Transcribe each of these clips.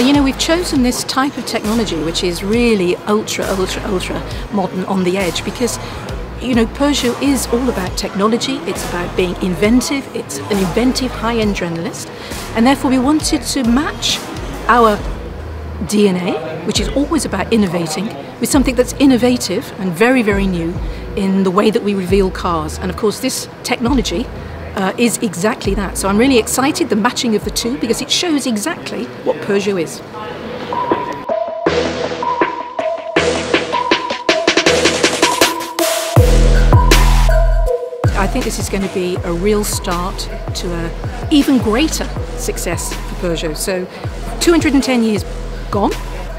you know, we've chosen this type of technology which is really ultra modern on the edge because, you know, Peugeot is all about technology, it's about being inventive, it's an inventive high-end journalist, and therefore we wanted to match our DNA, which is always about innovating, with something that's innovative and very, very new in the way that we reveal cars. And of course this technology is exactly that. So I'm really excited, the matching of the two, because it shows exactly what Peugeot is. I think this is going to be a real start to an even greater success for Peugeot. So 210 years gone,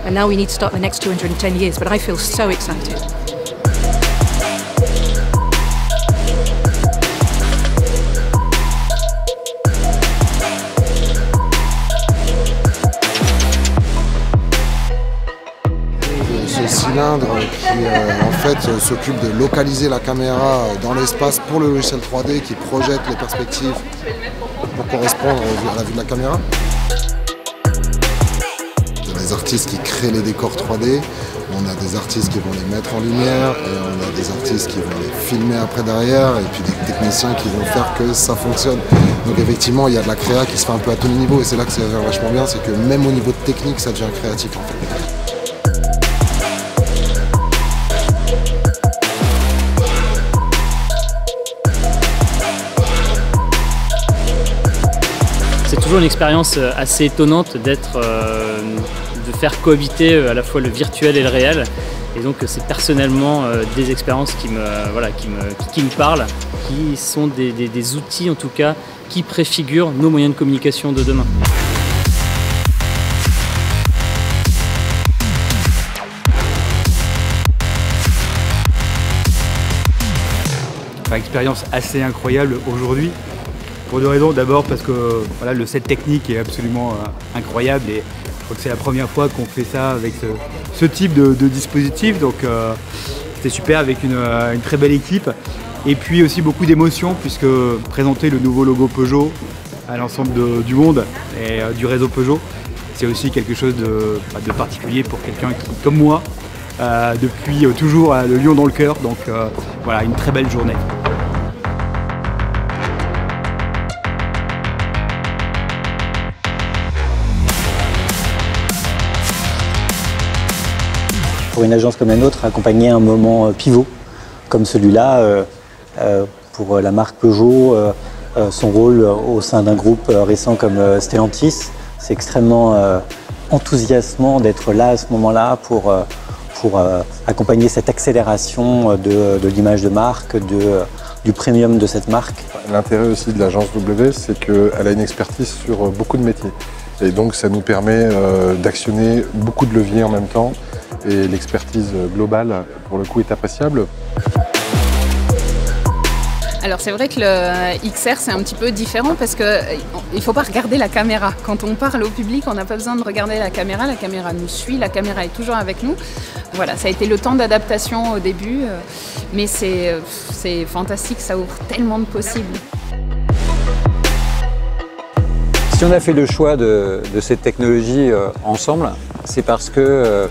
and now we need to start the next 210 years, but I feel so excited. Ce cylindre qui en fait s'occupe de localiser la caméra dans l'espace pour le logiciel 3D qui projette les perspectives pour correspondre à la vue de la caméra. Il y a des artistes qui créent les décors 3D, on a des artistes qui vont les mettre en lumière et on a des artistes qui vont les filmer après derrière et puis des techniciens qui vont faire que ça fonctionne. Donc effectivement il y a de la créa qui se fait un peu à tous les niveaux et c'est là que ça va vachement bien, c'est que même au niveau de technique ça devient créatif en fait. C'est toujours une expérience assez étonnante de faire cohabiter à la fois le virtuel et le réel. Et donc c'est personnellement des expériences qui me parlent, qui sont des outils en tout cas qui préfigurent nos moyens de communication de demain. Expérience assez incroyable aujourd'hui. Pour deux raisons. D'abord parce que voilà, le set technique est absolument incroyable et je crois que c'est la première fois qu'on fait ça avec ce type de dispositif. Donc c'était super avec une très belle équipe. Et puis aussi beaucoup d'émotions puisque présenter le nouveau logo Peugeot à l'ensemble du monde et du réseau Peugeot, c'est aussi quelque chose de particulier pour quelqu'un qui, comme moi, depuis toujours a le lion dans le cœur. Donc voilà, une très belle journée. Pour une agence comme la nôtre, accompagner un moment pivot comme celui-là pour la marque Peugeot, son rôle au sein d'un groupe récent comme Stellantis, c'est extrêmement enthousiasmant d'être là à ce moment-là pour accompagner cette accélération de l'image de marque, du premium de cette marque. L'intérêt aussi de l'agence W, c'est qu'elle a une expertise sur beaucoup de métiers. Et donc ça nous permet d'actionner beaucoup de leviers en même temps. Et l'expertise globale, pour le coup, est appréciable. Alors c'est vrai que le XR c'est un petit peu différent parce qu'il ne faut pas regarder la caméra. Quand on parle au public, on n'a pas besoin de regarder la caméra nous suit, la caméra est toujours avec nous. Voilà, ça a été le temps d'adaptation au début, mais c'est fantastique, ça ouvre tellement de possibles. Si on a fait le choix de cette technologie ensemble, c'est parce que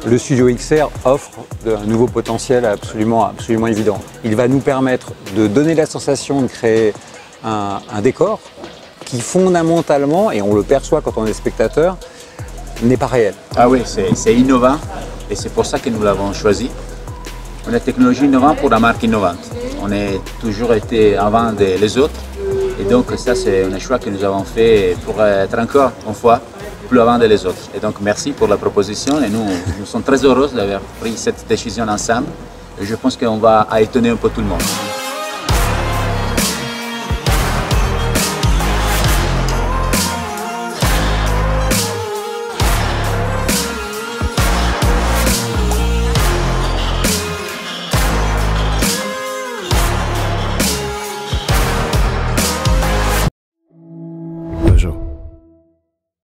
le Studio XR offre un nouveau potentiel absolument évident. Il va nous permettre de donner la sensation de créer un décor qui fondamentalement, et on le perçoit quand on est spectateur, n'est pas réel. Ah oui, c'est innovant et c'est pour ça que nous l'avons choisi. Une technologie innovante pour la marque innovante. On a toujours été avant les autres et donc ça c'est un choix que nous avons fait pour être encore une fois plus avant les autres. Et donc merci pour la proposition et nous sommes très heureux d'avoir pris cette décision ensemble et je pense qu'on va étonner un peu tout le monde.